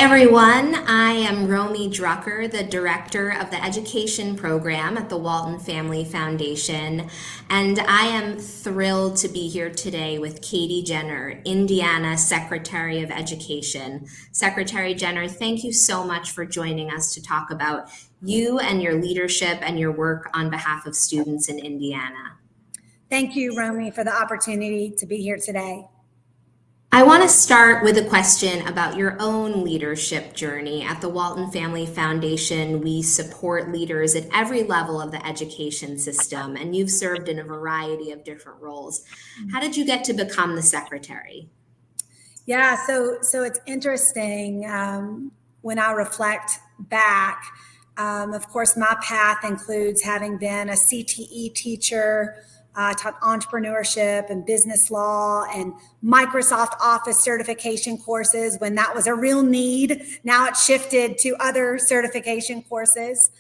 everyone. I am Romy Drucker, the Director of the Education Program at the Walton Family Foundation, and I am thrilled to be here today with Katie Jenner, Indiana Secretary of Education. Secretary Jenner, thank you so much for joining us to talk about you and your leadership and your work on behalf of students in Indiana. Thank you, Romy, for the opportunity to be here today. I want to start with a question about your own leadership journey. At the Walton Family Foundation, we support leaders at every level of the education system, and you've served in a variety of different roles. How did you get to become the secretary? Yeah, so it's interesting when I reflect back. Of course, my path includes having been a CTE teacher, taught entrepreneurship and business law and Microsoft Office certification courses when that was a real need. Now it's shifted to other certification courses.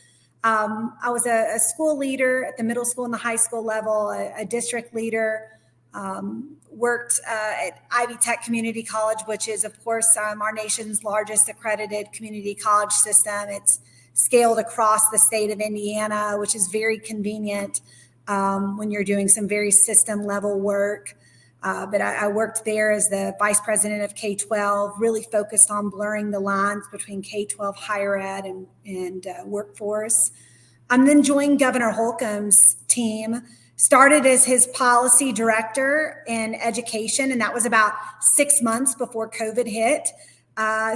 I was a school leader at the middle school and the high school level, a district leader, worked at Ivy Tech Community College, which is, of course, our nation's largest accredited community college system. It's scaled across the state of Indiana, which is very convenient when you're doing some very system level work. But I worked there as the vice president of K-12, really focused on blurring the lines between K-12 higher ed and workforce. And then joined Governor Holcomb's team, started as his policy director in education, and that was about 6 months before COVID hit.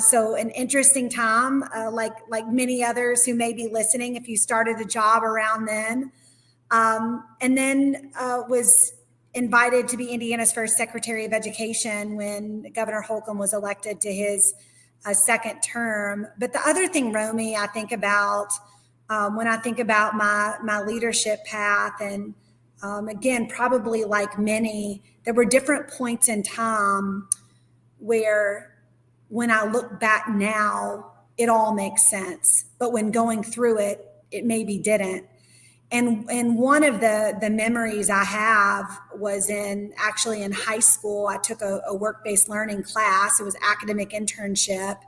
So an interesting time, like many others who may be listening, if you started a job around then. And then was invited to be Indiana's first Secretary of Education when Governor Holcomb was elected to his second term. But the other thing, Romy, I think about when I think about my leadership path, and again, probably like many, there were different points in time where when I look back now, it all makes sense. But when going through it, it maybe didn't. And one of the memories I have was actually in high school. I took a work-based learning class. It was academic internship.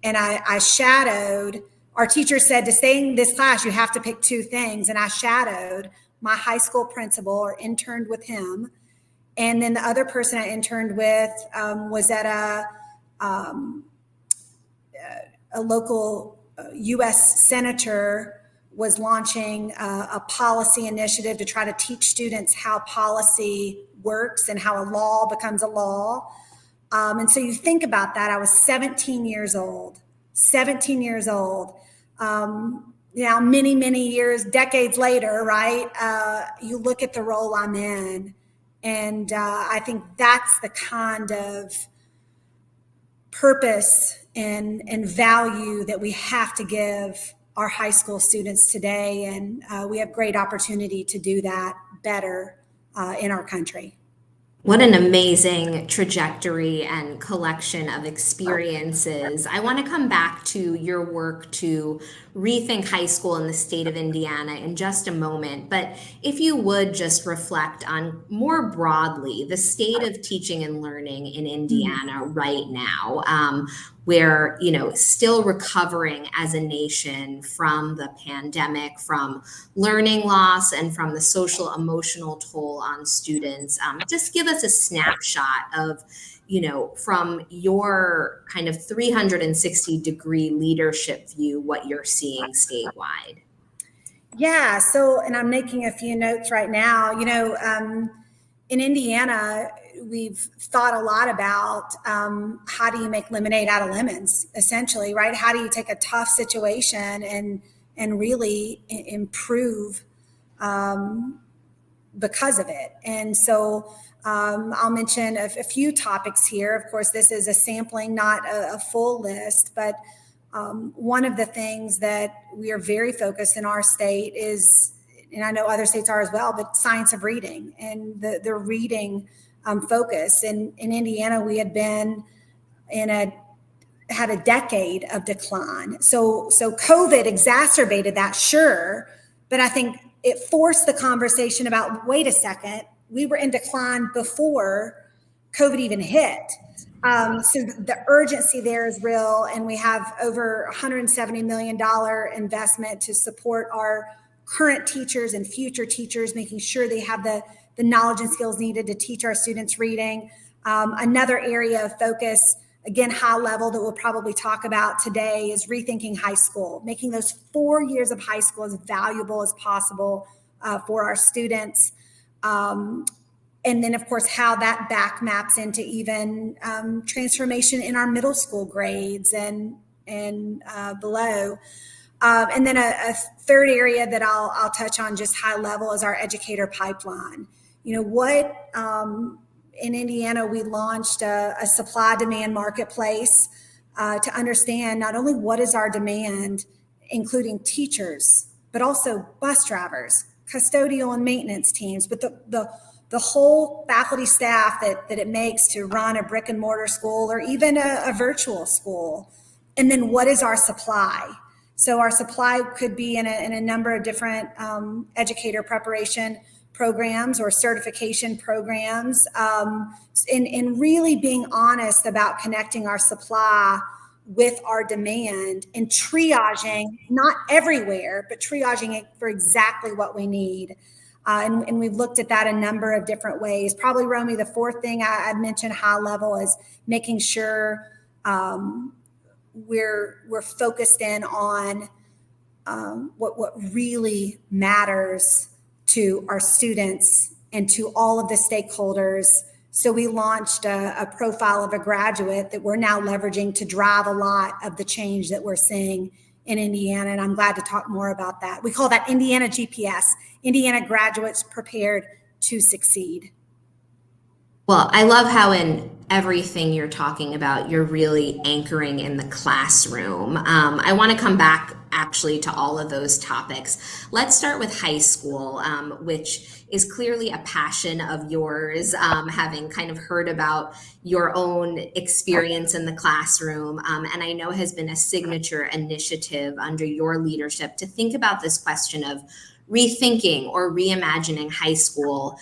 And I shadowed, our teacher said to stay in this class, you have to pick two things. And I shadowed my high school principal, or interned with him. And then the other person I interned with was at a local U.S. senator was launching a policy initiative to try to teach students how policy works and how a law becomes a law. And so you think about that. I was 17 years old. Now, many years, decades later, right? You look at the role I'm in, and I think that's the kind of purpose and value that we have to give our high school students today, and we have great opportunity to do that better in our country. What an amazing trajectory and collection of experiences. I want to come back to your work to rethink high school in the state of Indiana in just a moment. But if you would just reflect on more broadly the state of teaching and learning in Indiana right now, we're, still recovering as a nation from the pandemic, from learning loss, and from the social emotional toll on students. Just give us a snapshot of, from your kind of 360-degree leadership view, what you're seeing statewide. Yeah, and I'm making a few notes right now. In Indiana, we've thought a lot about how do you make lemonade out of lemons, essentially, right? How do you take a tough situation and really improve because of it? And so I'll mention a few topics here. Of course, this is a sampling, not a full list, but one of the things that we are very focused in our state is, and I know other states are as well, but science of reading and the reading focus. In Indiana, we had been had a decade of decline. So COVID exacerbated that, sure, but I think it forced the conversation about, wait a second, we were in decline before COVID even hit. So the urgency there is real, and we have over $170 million investment to support our current teachers and future teachers, making sure they have the knowledge and skills needed to teach our students reading. Another area of focus, again, high level, that we'll probably talk about today is rethinking high school, making those 4 years of high school as valuable as possible for our students. And then, of course, how that back maps into even transformation in our middle school grades and below. And then a third area that I'll touch on just high level is our educator pipeline. You know, what in Indiana, we launched a supply demand marketplace to understand not only what is our demand, including teachers, but also bus drivers, custodial and maintenance teams, but the whole faculty staff that it makes to run a brick and mortar school or even a virtual school. And then what is our supply? So our supply could be in a number of different educator preparation programs or certification programs, and really being honest about connecting our supply with our demand and triaging, not everywhere, but triaging it for exactly what we need. And we've looked at that a number of different ways. Probably, Romy, the fourth thing I'd mention high level is making sure we're focused in on what really matters to our students and to all of the stakeholders. So we launched a profile of a graduate that we're now leveraging to drive a lot of the change that we're seeing in Indiana, and I'm glad to talk more about that. We call that Indiana GPS, Indiana Graduates Prepared to Succeed. Well, I love how in everything you're talking about, you're really anchoring in the classroom. I want to come back actually to all of those topics. Let's start with high school, which is clearly a passion of yours, having kind of heard about your own experience in the classroom, and I know has been a signature initiative under your leadership to think about this question of rethinking or reimagining high school.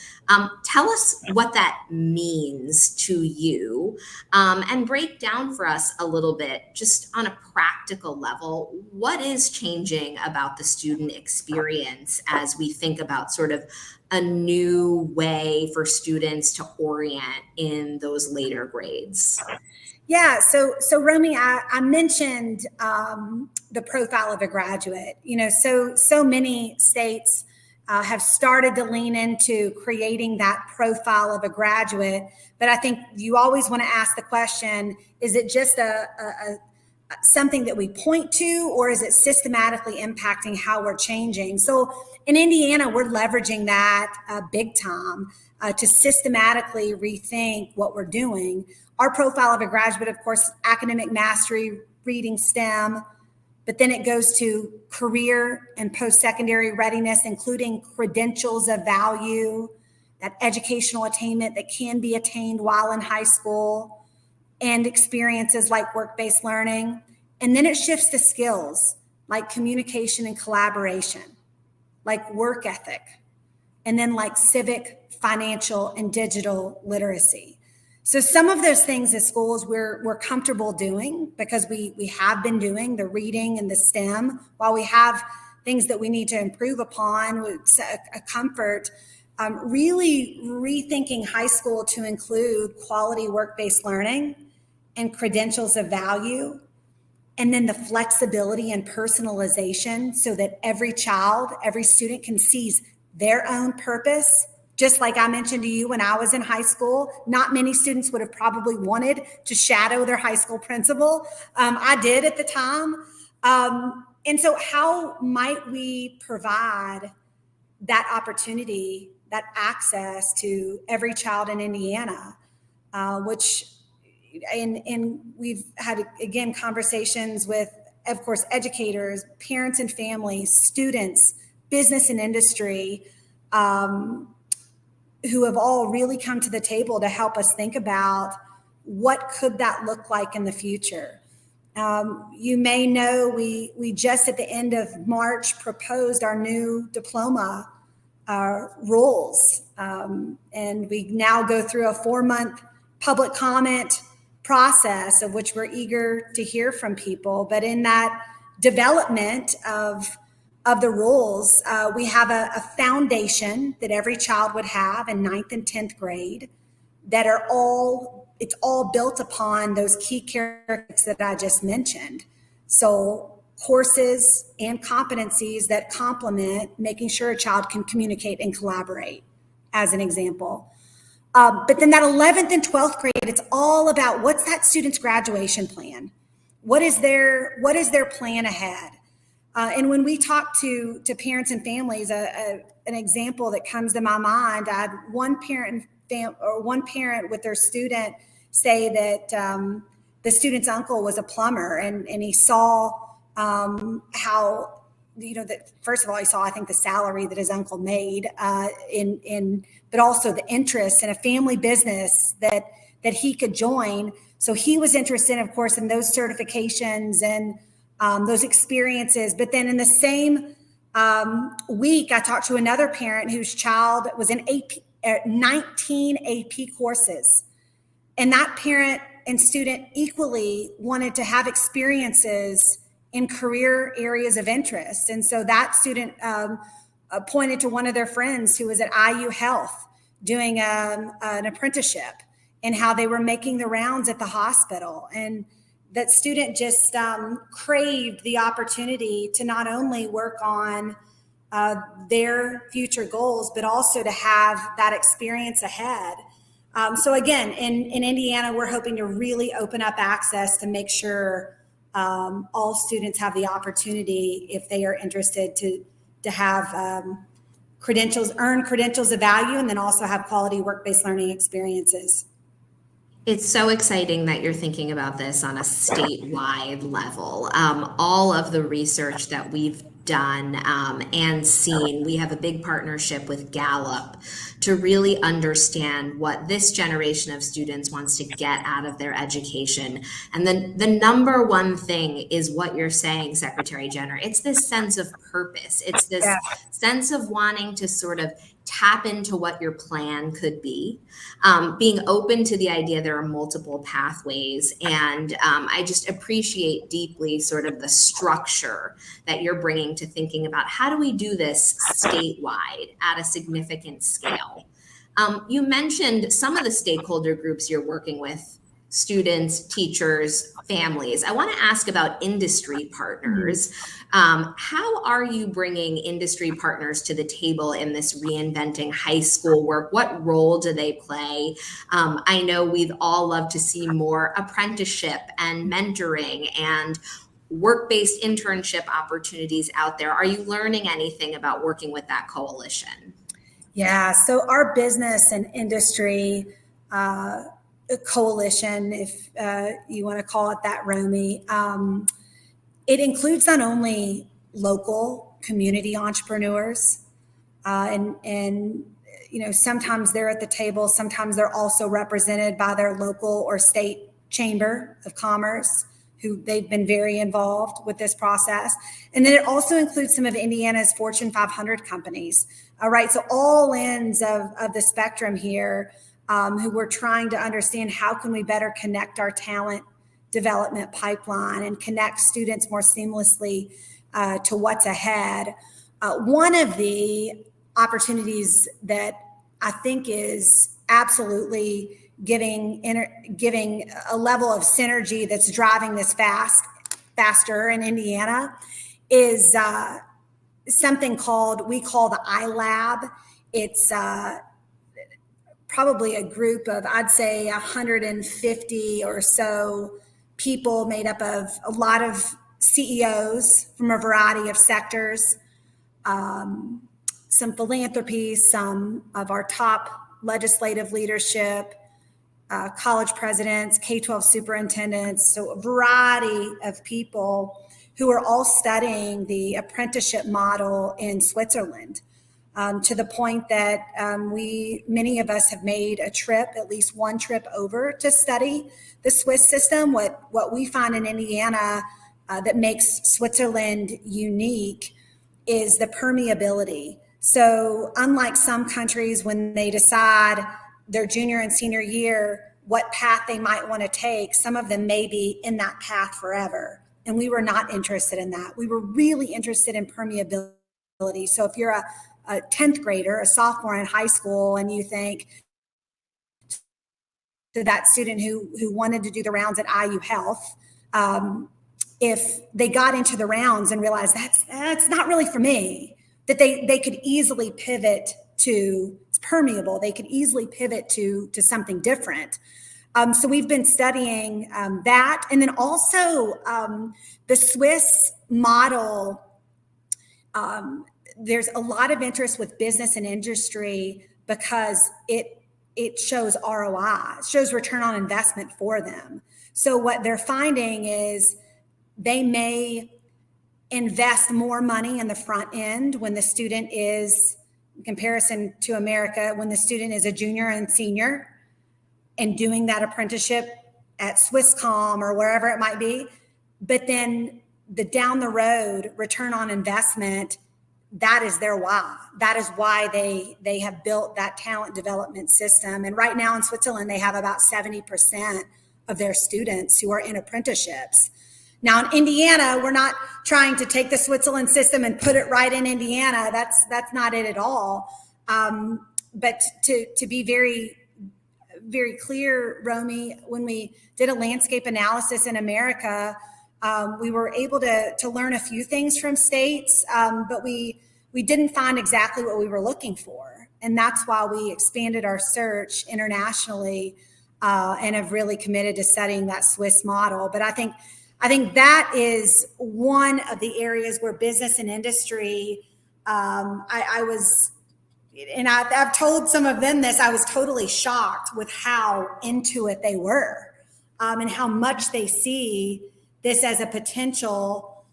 Tell us what that means to you, and break down for us a little bit, just on a practical level, what is changing about the student experience as we think about sort of a new way for students to orient in those later grades? Yeah, so Romy, I mentioned the profile of a graduate. You know, so many states have started to lean into creating that profile of a graduate, but I think you always want to ask the question: is it just a something that we point to, or is it systematically impacting how we're changing? So in Indiana, we're leveraging that big time to systematically rethink what we're doing. Our profile of a graduate, of course, academic mastery, reading STEM, but then it goes to career and post-secondary readiness, including credentials of value, that educational attainment that can be attained while in high school, and experiences like work-based learning. And then it shifts to skills like communication and collaboration, like work ethic, and then like civic, financial, and digital literacy. So some of those things as schools we're comfortable doing because we have been doing the reading and the STEM, while we have things that we need to improve upon with a comfort. Really rethinking high school to include quality work-based learning and credentials of value, and then the flexibility and personalization so that every child, every student can seize their own purpose. Just like I mentioned to you when I was in high school, not many students would have probably wanted to shadow their high school principal. I did at the time. And so how might we provide that opportunity, that access to every child in Indiana, and we've had, again, conversations with, of course, educators, parents and families, students, business and industry, who have all really come to the table to help us think about what could that look like in the future. You may know we just at the end of March proposed our new diploma rules, and we now go through a 4-month public comment process of which we're eager to hear from people. But in that development of the rules, we have a foundation that every child would have in 9th and 10th grade that it's all built upon those key characteristics that I just mentioned. So courses and competencies that complement making sure a child can communicate and collaborate, as an example. But then that 11th and 12th grade, it's all about what's that student's graduation plan? What is their plan ahead? And when we talk to parents and families, an example that comes to my mind, I had one parent with their student say that the student's uncle was a plumber, and he saw how, that first of all, he saw, I think, the salary that his uncle made but also the interest in a family business that he could join. So he was interested, of course, in those certifications and those experiences. But then in the same week, I talked to another parent whose child was in 19 AP courses. And that parent and student equally wanted to have experiences in career areas of interest. And so that student pointed to one of their friends who was at IU Health doing an apprenticeship, and how they were making the rounds at the hospital. And that student just craved the opportunity to not only work on their future goals, but also to have that experience ahead. So again, in Indiana, we're hoping to really open up access to make sure all students have the opportunity, if they are interested, to have earn credentials of value, and then also have quality work-based learning experiences. It's so exciting that you're thinking about this on a statewide level. All of the research that we've done and seen, we have a big partnership with Gallup to really understand what this generation of students wants to get out of their education. And then the number one thing is what you're saying, Secretary Jenner. It's this sense of purpose. It's this sense of wanting to sort of tap into what your plan could be, being open to the idea there are multiple pathways. And I just appreciate deeply sort of the structure that you're bringing to thinking about how do we do this statewide at a significant scale. You mentioned some of the stakeholder groups you're working with: students, teachers, families. I want to ask about industry partners. How are you bringing industry partners to the table in this reinventing high school work? What role do they play? I know we'd all love to see more apprenticeship and mentoring and work-based internship opportunities out there. Are you learning anything about working with that coalition? Yeah, so our business and industry coalition, if you want to call it that, Romy, it includes not only local community entrepreneurs, and sometimes they're at the table, sometimes they're also represented by their local or state chamber of commerce, who they've been very involved with this process. And then it also includes some of Indiana's Fortune 500 companies. All right, so all ends of the spectrum here, who we're trying to understand how can we better connect our talent development pipeline and connect students more seamlessly to what's ahead. One of the opportunities that I think is absolutely giving a level of synergy that's driving this faster in Indiana is something we call the iLab. It's probably a group of, I'd say, 150 or so people made up of a lot of CEOs from a variety of sectors, some philanthropies, some of our top legislative leadership, college presidents, K-12 superintendents, so a variety of people who are all studying the apprenticeship model in Switzerland, to the point that many of us have made a trip, at least one trip over to study the Swiss system. What we find in Indiana that makes Switzerland unique is the permeability. So unlike some countries, when they decide their junior and senior year, what path they might want to take, some of them may be in that path forever. And we were not interested in that. We were really interested in permeability. So if you're a 10th grader, a sophomore in high school, and you think to that student who wanted to do the rounds at IU Health, if they got into the rounds and realized that's not really for me, that they could easily pivot to, it's permeable, they could easily pivot to something different. So we've been studying that. And then also the Swiss model, there's a lot of interest with business and industry because it shows ROI, it shows return on investment for them. So what they're finding is they may invest more money in the front end when the student is, in comparison to America, when the student is a junior and senior and doing that apprenticeship at Swisscom or wherever it might be. But then the down the road return on investment, that is their why. That is why they have built that talent development system. And right now in Switzerland, they have about 70% of their students who are in apprenticeships. Now in Indiana, we're not trying to take the Switzerland system and put it right in Indiana. That's not it at all. But to be very, very clear, Romy, when we did a landscape analysis in America, we were able to learn a few things from states, but we didn't find exactly what we were looking for. And that's why we expanded our search internationally and have really committed to studying that Swiss model. But I think that is one of the areas where business and industry, I've told some of them this, I was totally shocked with how into it they were and how much they see this as a potential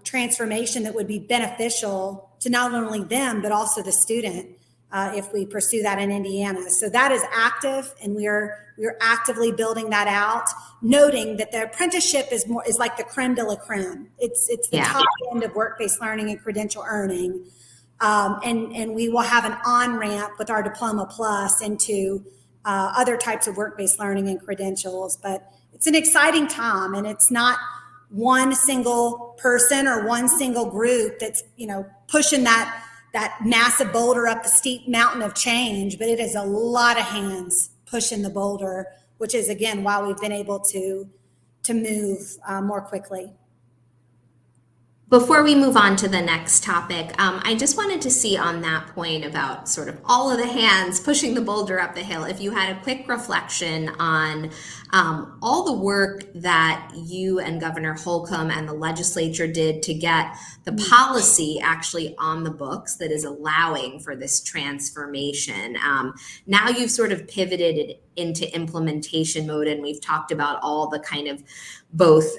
transformation that would be beneficial to not only them, but also the student if we pursue that in Indiana. So that is active, and we're actively building that out, noting that the apprenticeship is like the creme de la creme. It's the top end of work-based learning and credential earning. And we will have an on-ramp with our Diploma Plus into other types of work-based learning and credentials. But it's an exciting time, and it's not one single person or one single group that's, pushing that massive boulder up the steep mountain of change, but it is a lot of hands pushing the boulder, which is, again, why we've been able to move more quickly. Before we move on to the next topic, I just wanted to see on that point about sort of all of the hands pushing the boulder up the hill, if you had a quick reflection on all the work that you and Governor Holcomb and the legislature did to get the policy actually on the books that is allowing for this transformation. Now you've sort of pivoted it into implementation mode, and we've talked about all the kind of both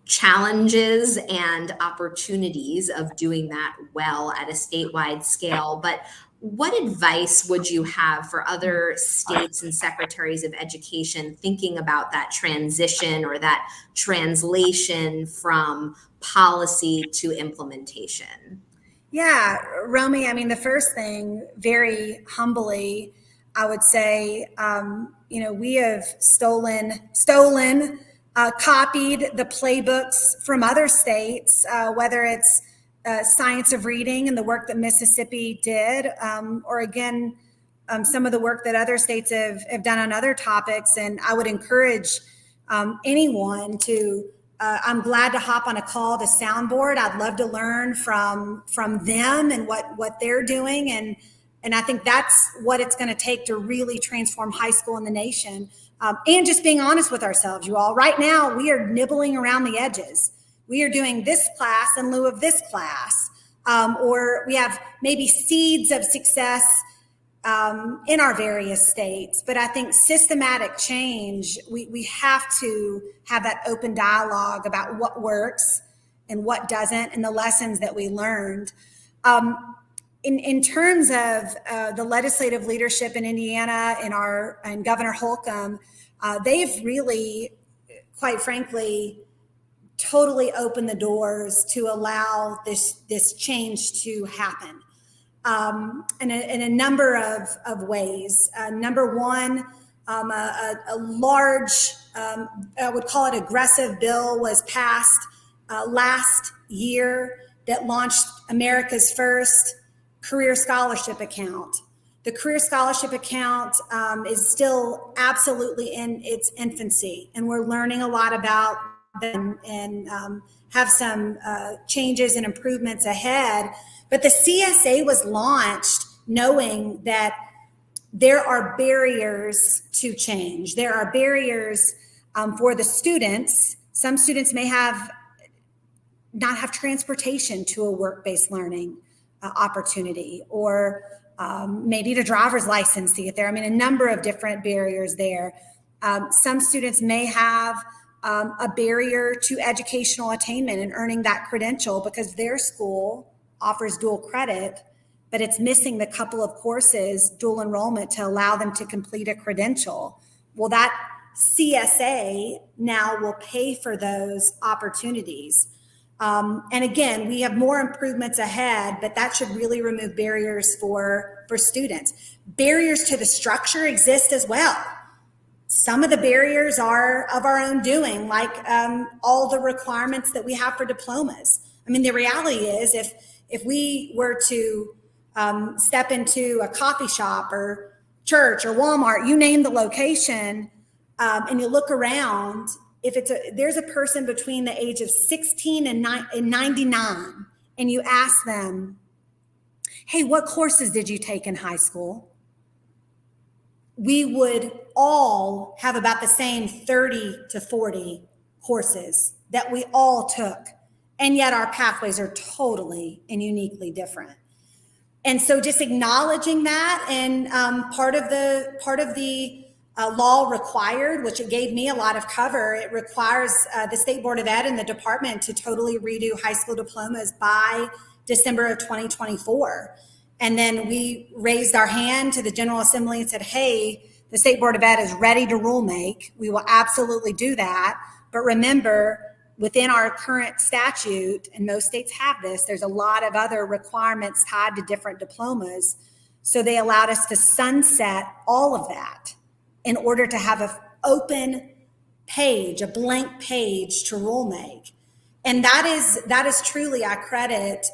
challenges and opportunities of doing that well at a statewide scale. But what advice would you have for other states and secretaries of education thinking about that transition or that translation from policy to implementation? Yeah, Romy, I mean, the first thing, very humbly, I would say, we have copied the playbooks from other states, whether it's science of reading and the work that Mississippi did, or again, some of the work that other states have done on other topics. And I would encourage anyone to, I'm glad to hop on a call to Soundboard. I'd love to learn from them and what they're doing. And I think that's what it's going to take to really transform high school in the nation. And just being honest with ourselves, you all. Right now, we are nibbling around the edges. We are doing this class in lieu of this class, or we have maybe seeds of success in our various states. But I think systematic change, we have to have that open dialogue about what works and what doesn't, and the lessons that we learned. In terms of the legislative leadership in Indiana and Governor Holcomb, they've really, quite frankly, totally opened the doors to allow this change to happen in a number of ways. Number one, A large, I would call it aggressive bill was passed last year that launched America's first career scholarship account. The career scholarship account is still absolutely in its infancy, and we're learning a lot about them and have some changes and improvements ahead. But the CSA was launched knowing that there are barriers to change. There are barriers for the students. Some students may not have transportation to a work-based learning opportunity, or may need a driver's license to get there. I mean, a number of different barriers there. Some students may have a barrier to educational attainment and earning that credential because their school offers dual credit, but it's missing the couple of courses, dual enrollment, to allow them to complete a credential. Well, that CSA now will pay for those opportunities. And again, we have more improvements ahead, but that should really remove barriers for students. Barriers to the structure exist as well. Some of the barriers are of our own doing, like all the requirements that we have for diplomas. I mean, the reality is if we were to step into a coffee shop or church or Walmart, you name the location, and you look around, there's a person between the age of 16 and 99, and you ask them, hey, what courses did you take in high school? We would all have about the same 30 to 40 courses that we all took. And yet our pathways are totally and uniquely different. And so just acknowledging that, and part of the law required, which it gave me a lot of cover, it requires the State Board of Ed and the department to totally redo high school diplomas by December of 2024. And then we raised our hand to the General Assembly and said, hey, the State Board of Ed is ready to rule make. We will absolutely do that. But remember, within our current statute, and most states have this, there's a lot of other requirements tied to different diplomas. So they allowed us to sunset all of that in order to have an open page, a blank page to rule make. And that is truly, I credit,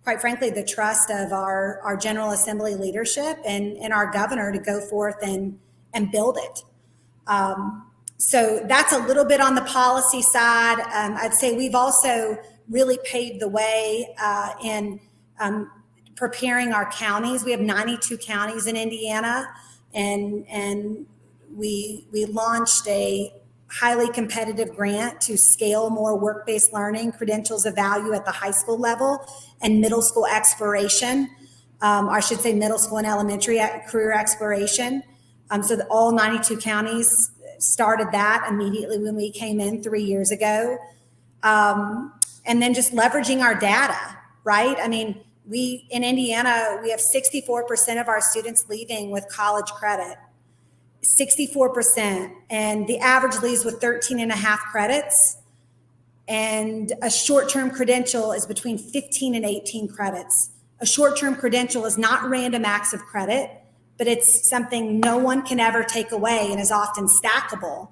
quite frankly, the trust of our General Assembly leadership and our governor to go forth and build it. So that's a little bit on the policy side. I'd say we've also really paved the way in preparing our counties. We have 92 counties in Indiana, and we launched a highly competitive grant to scale more work-based learning, credentials of value at the high school level, and middle school exploration, or I should say middle school and elementary career exploration. So that all 92 counties started that immediately when we came in 3 years ago. And then just leveraging our data, right? I mean, in Indiana, we have 64% of our students leaving with college credit, 64%. And the average leaves with 13 and a half credits. And a short-term credential is between 15 and 18 credits. A short-term credential is not random acts of credit, but it's something no one can ever take away and is often stackable.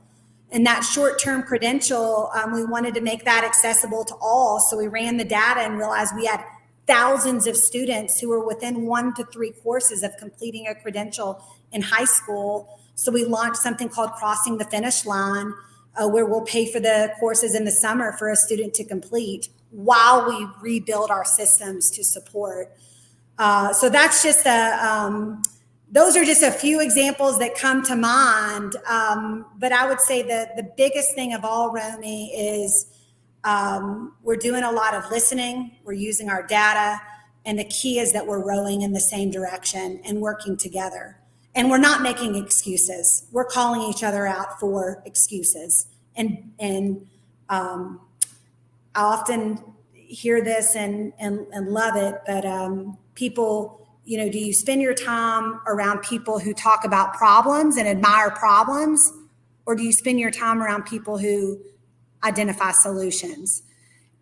And that short-term credential, we wanted to make that accessible to all. So we ran the data and realized we had thousands of students who were within 1 to 3 courses of completing a credential in high school. So we launched something called Crossing the Finish Line, where we'll pay for the courses in the summer for a student to complete while we rebuild our systems to support. So that's just those are just a few examples that come to mind. But I would say that the biggest thing of all, Romy, is we're doing a lot of listening. We're using our data. And the key is that we're rowing in the same direction and working together. And we're not making excuses. We're calling each other out for excuses. And I often hear this and love it, but people, you know, do you spend your time around people who talk about problems and admire problems, or do you spend your time around people who identify solutions?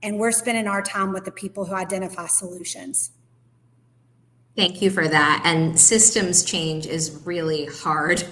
And we're spending our time with the people who identify solutions. Thank you for that. And systems change is really hard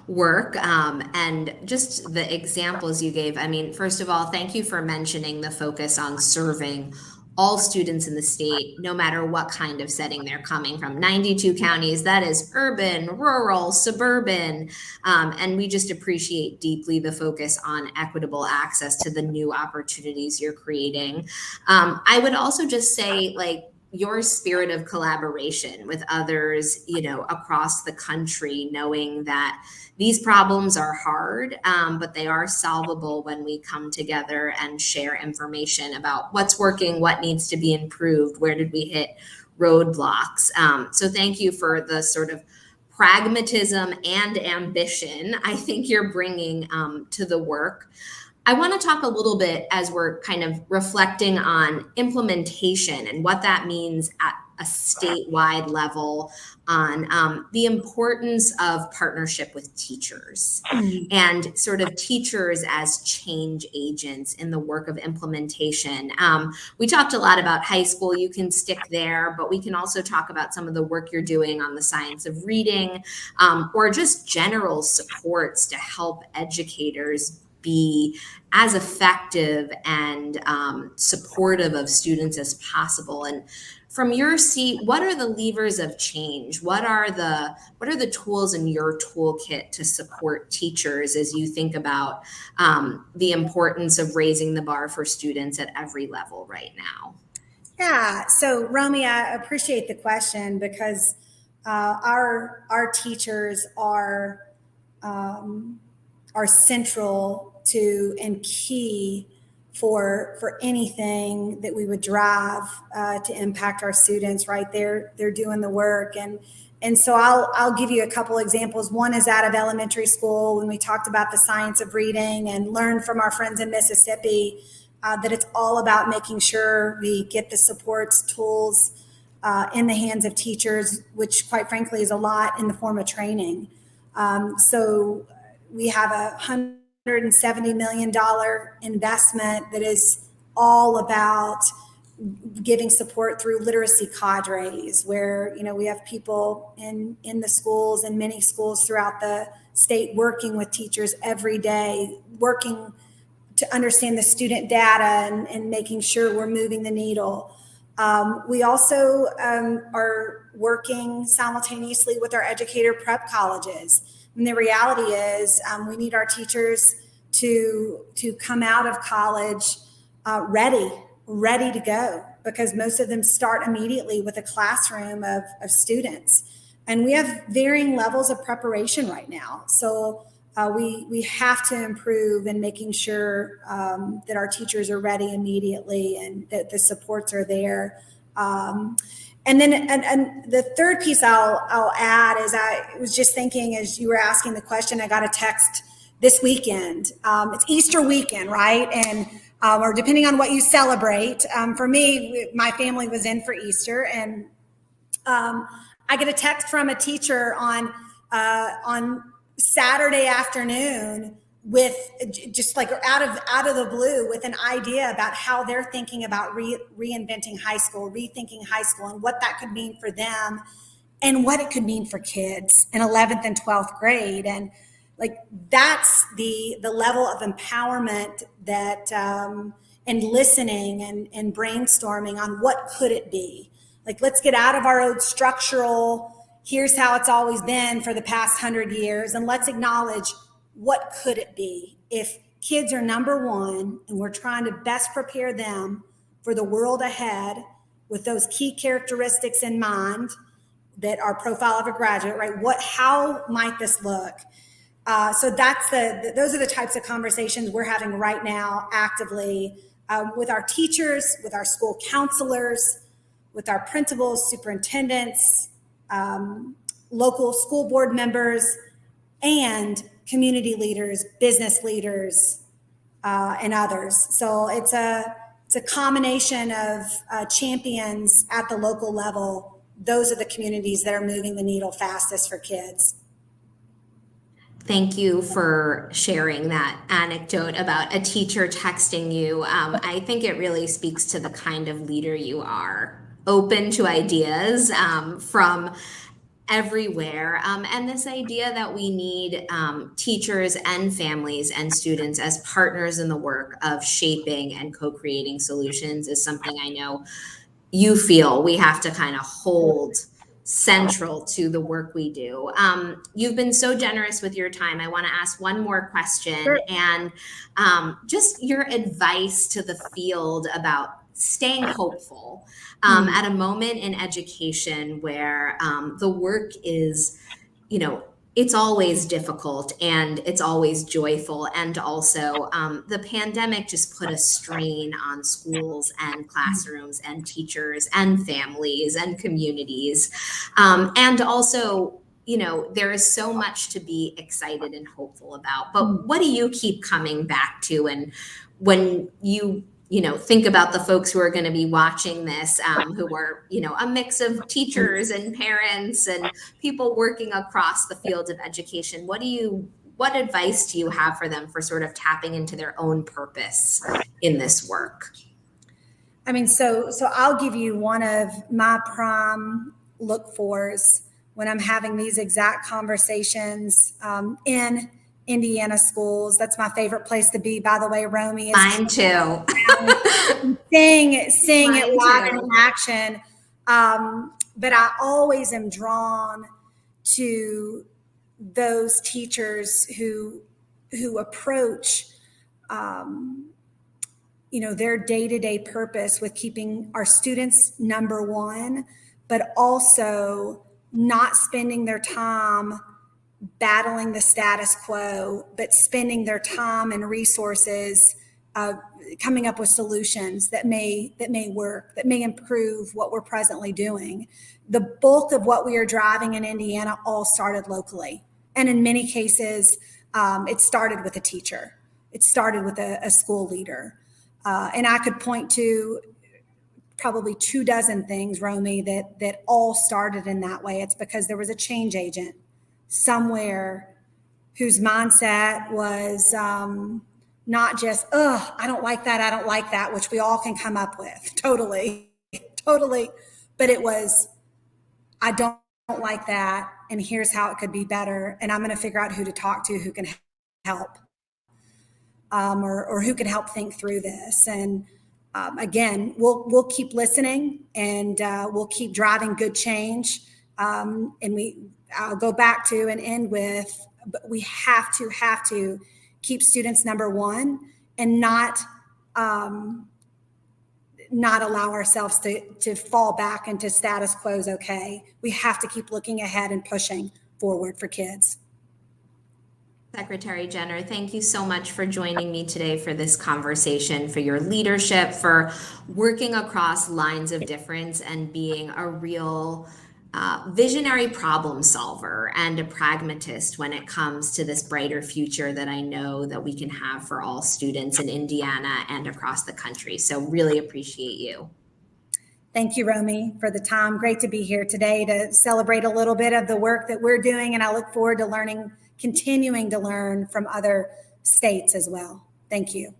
work and just the examples you gave. I mean, first of all, thank you for mentioning the focus on serving all students in the state, no matter what kind of setting they're coming from. 92 counties, that is urban, rural, suburban. And we just appreciate deeply the focus on equitable access to the new opportunities you're creating. I would also just say, like, your spirit of collaboration with others, across the country, knowing that these problems are hard, but they are solvable when we come together and share information about what's working, what needs to be improved, where did we hit roadblocks. So thank you for the sort of pragmatism and ambition I think you're bringing to the work. I want to talk a little bit as we're kind of reflecting on implementation and what that means at a statewide level on the importance of partnership with teachers and sort of teachers as change agents in the work of implementation. We talked a lot about high school. You can stick there, but we can also talk about some of the work you're doing on the science of reading or just general supports to help educators be as effective and supportive of students as possible. And from your seat, what are the levers of change? What are the tools in your toolkit to support teachers as you think about the importance of raising the bar for students at every level right now? Yeah. So, Romy, I appreciate the question because our teachers are central to and key for anything that we would drive to impact our students. Right, they're doing the work, and so I'll give you a couple examples. One is out of elementary school when we talked about the science of reading and learned from our friends in Mississippi that it's all about making sure we get the supports, tools in the hands of teachers, which quite frankly is a lot in the form of training. So we have $170 million investment that is all about giving support through literacy cadres, where we have people in the schools and many schools throughout the state working with teachers every day, working to understand the student data and making sure we're moving the needle. We also are working simultaneously with our educator prep colleges. And the reality is we need our teachers to come out of college ready to go, because most of them start immediately with a classroom of students. And we have varying levels of preparation right now. So we have to improve in making sure that our teachers are ready immediately and that the supports are there. And then and the third piece I'll add is I was just thinking as you were asking the question, I got a text this weekend. It's Easter weekend, right? And or depending on what you celebrate. For me, my family was in for Easter, and I get a text from a teacher on Saturday afternoon with just like out of the blue with an idea about how they're thinking about reinventing high school, rethinking high school, and what that could mean for them and what it could mean for kids in 11th and 12th grade. And like that's the level of empowerment that and listening and brainstorming on what could it be. Like, let's get out of our old structural, here's how it's always been for the past 100 years, and let's acknowledge what could it be if kids are number one and we're trying to best prepare them for the world ahead with those key characteristics in mind that are profile of a graduate, right? How might this look? So that's those are the types of conversations we're having right now actively with our teachers, with our school counselors, with our principals, superintendents, local school board members, and community leaders, business leaders, and others. So it's a combination of champions at the local level. Those are the communities that are moving the needle fastest for kids. Thank you for sharing that anecdote about a teacher texting you. I think it really speaks to the kind of leader you are, open to ideas from everywhere. And this idea that we need teachers and families and students as partners in the work of shaping and co-creating solutions is something I know you feel we have to kind of hold central to the work we do. You've been so generous with your time. I want to ask one more question. Sure. And just your advice to the field about staying hopeful at a moment in education where the work is, it's always difficult and it's always joyful. And also the pandemic just put a strain on schools and classrooms and teachers and families and communities. And also, there is so much to be excited and hopeful about. But what do you keep coming back to? And when you think about the folks who are going to be watching this, who are, a mix of teachers and parents and people working across the field of education, what advice do you have for them for sort of tapping into their own purpose in this work? I mean, so I'll give you one of my prime look-fors when I'm having these exact conversations in Indiana schools. That's my favorite place to be, by the way, Romy. Mine too. seeing it live in action. But I always am drawn to those teachers who approach, their day-to-day purpose with keeping our students number one, but also not spending their time battling the status quo, but spending their time and resources coming up with solutions that may work, that may improve what we're presently doing. The bulk of what we are driving in Indiana all started locally. And in many cases, it started with a teacher. It started with a school leader. And I could point to probably 24 things, Romy, that all started in that way. It's because there was a change agent somewhere whose mindset was not just, I don't like that, which we all can come up with. Totally. But it was, I don't like that, and here's how it could be better, and I'm going to figure out who to talk to who can help, or who can help think through this. And again, we'll keep listening, and we'll keep driving good change. And I'll go back to and end with, but we have to keep students number one, and not allow ourselves to fall back into status quo is okay. We have to keep looking ahead and pushing forward for kids. Secretary Jenner, thank you so much for joining me today for this conversation, for your leadership, for working across lines of difference and being a real visionary problem solver and a pragmatist when it comes to this brighter future that I know that we can have for all students in Indiana and across the country. So really appreciate you. Thank you, Romy, for the time. Great to be here today to celebrate a little bit of the work that we're doing. And I look forward to continuing to learn from other states as well. Thank you.